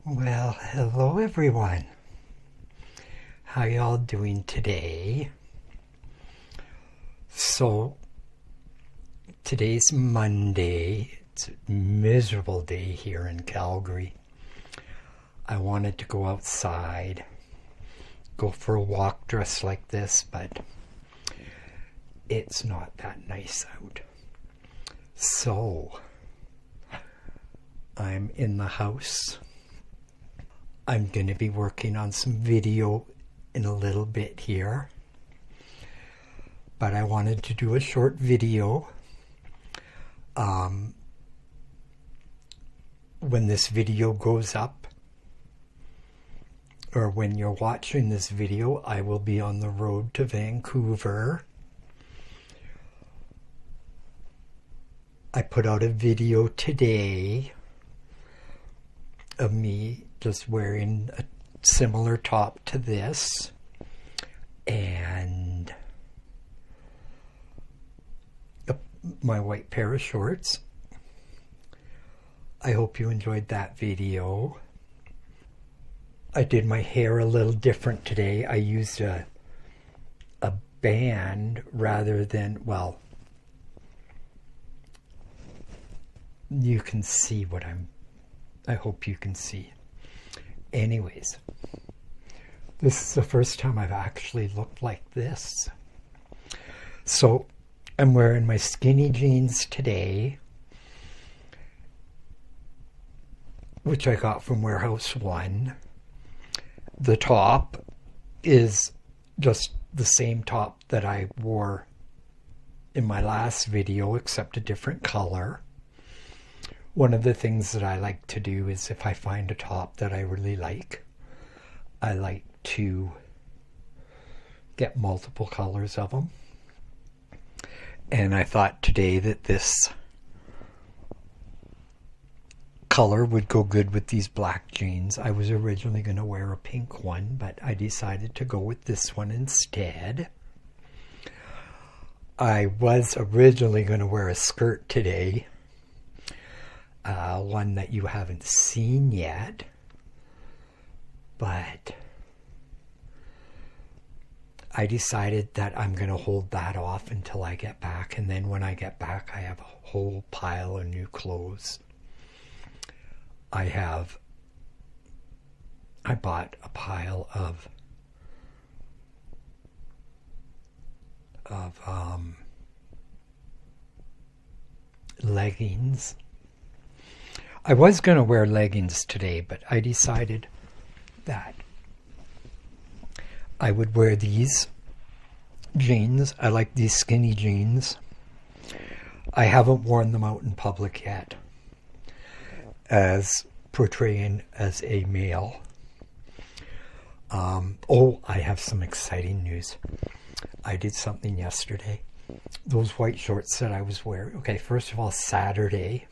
Well, hello everyone. How y'all doing today? So, today's Monday. It's a miserable day here in Calgary. I wanted to go outside, go for a walk dressed like this, but it's not that nice out. So, I'm in the house. I'm going to be working on some video in a little bit here, but I wanted to do a short video. When this video goes up, or when you're watching this video, I will be on the road to Vancouver. I put out a video today of me just wearing a similar top to this and my white pair of shorts. I hope you enjoyed that video. I did my hair a little different today. I used a band rather than, well, you can see what I hope you can see. Anyways, this is the first time I've actually looked like this. So I'm wearing my skinny jeans today, which I got from Warehouse 1. The top is just the same top that I wore in my last video, except a different color. One of the things that I like to do is if I find a top that I really like, I like to get multiple colors of them. And I thought today that this color would go good with these black jeans. I was originally going to wear a pink one, but I decided to go with this one instead. I was originally going to wear a skirt today. One that you haven't seen yet, but I decided that I'm going to hold that off until I get back, and then when I get back I have a whole pile of new clothes. I bought a pile of leggings. I was going to wear leggings today, but I decided that I would wear these jeans. I like these skinny jeans. I haven't worn them out in public yet as portraying as a male. I have some exciting news. I did something yesterday. Those white shorts that I was wearing. Okay, first of all, Saturday,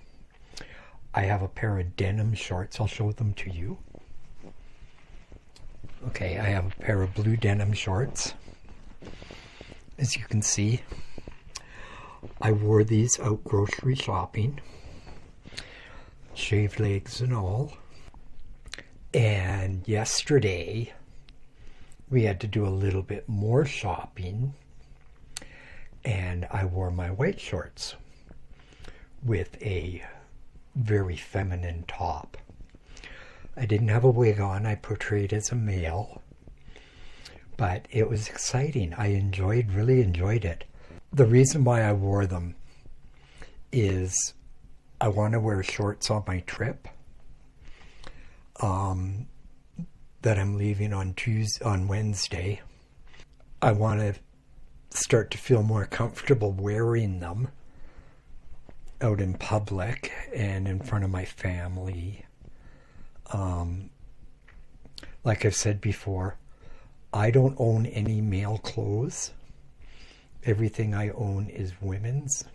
I have a pair of denim shorts. I'll show them to you. Okay, I have a pair of blue denim shorts. As you can see, I wore these out grocery shopping. Shaved legs and all. And yesterday, we had to do a little bit more shopping. And I wore my white shorts with a very feminine top. I didn't have a wig on. I portrayed as a male, but it was exciting. I really enjoyed it. The reason why I wore them is I want to wear shorts on my trip that I'm leaving on Wednesday. I want to start to feel more comfortable wearing them out in public and in front of my family. Like I've said before, I don't own any male clothes. Everything I own is women's.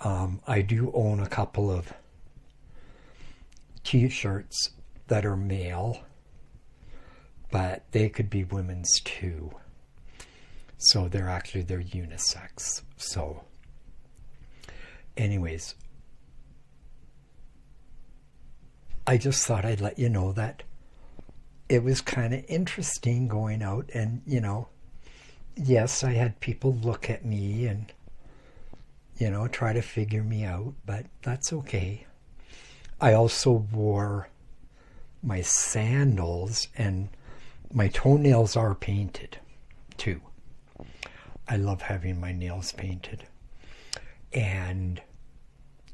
I do own a couple of t-shirts that are male, but they could be women's too. So they're unisex. So anyways, I just thought I'd let you know that it was kind of interesting going out and, yes, I had people look at me and, try to figure me out, but that's okay. I also wore my sandals, and my toenails are painted too. I love having my nails painted. And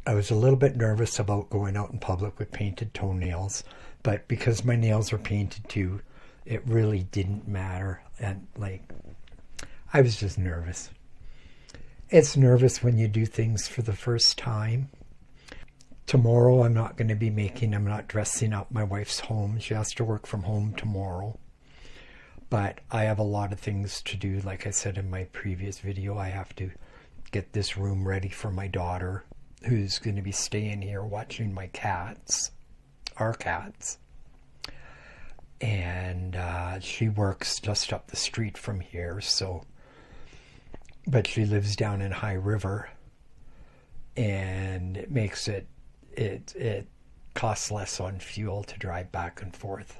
I was a little bit nervous about going out in public with painted toenails, but because my nails are painted too, it really didn't matter. And I was just nervous. It's nervous when you do things for the first time. Tomorrow I'm not dressing up my wife's home. She has to work from home tomorrow. But I have a lot of things to do. Like I said in my previous video, I have to get this room ready for my daughter, who's going to be staying here watching my cats, our cats. And she works just up the street from here, but she lives down in High River, and it makes it costs less on fuel to drive back and forth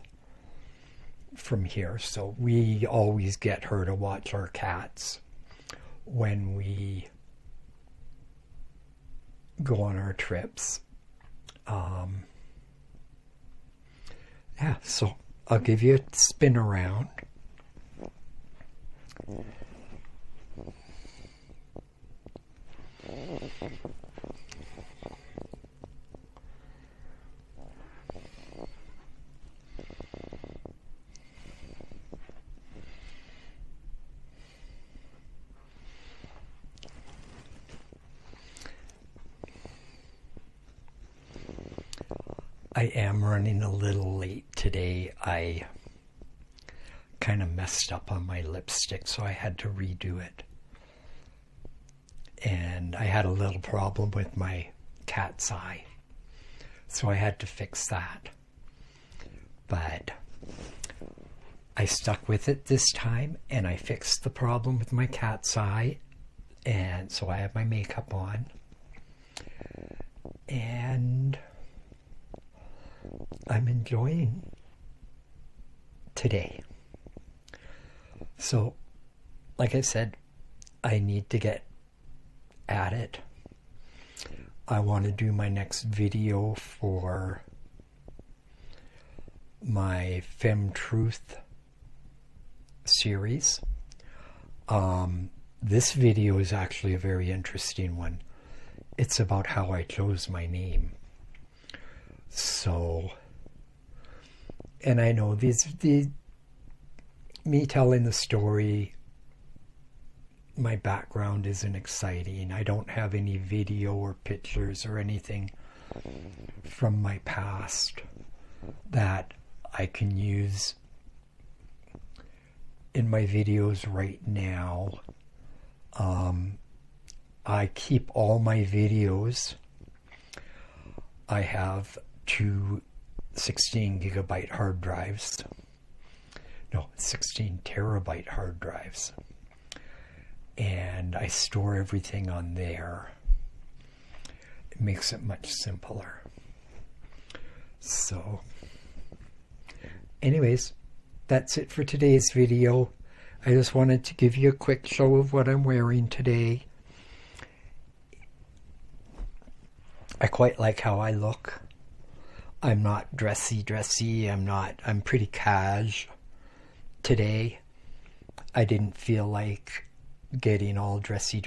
from here. So we always get her to watch our cats when we go on our trips. So I'll give you a spin around. I am running a little late today. I kind of messed up on my lipstick, so I had to redo it. And I had a little problem with my cat's eye, so I had to fix that. But I stuck with it this time, and I fixed the problem with my cat's eye, and so I have my makeup on. And I'm enjoying today. So, like I said, I need to get at it. I want to do my next video for my Femme Truth series. This video is actually a very interesting one. It's about how I chose my name. So, and I know me telling the story, my background isn't exciting. I don't have any video or pictures or anything from my past that I can use in my videos right now. I keep all my videos. I have 2 16 terabyte hard drives, and I store everything on there. It makes it much simpler. So anyways, that's it for today's video. I just wanted to give you a quick show of what I'm wearing today. I quite like how I look. I'm not dressy. I'm pretty cash today. I didn't feel like getting all dressy.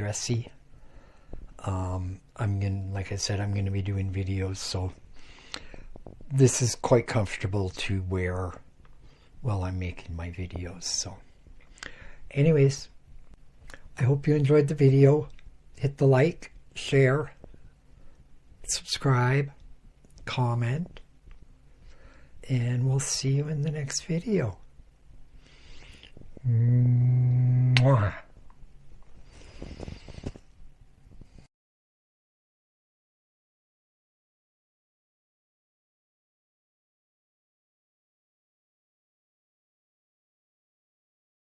Like I said, I'm gonna be doing videos, so this is quite comfortable to wear while I'm making my videos. So anyways, I hope you enjoyed the video. Hit the like, share, subscribe, comment, and we'll see you in the next video. Mwah.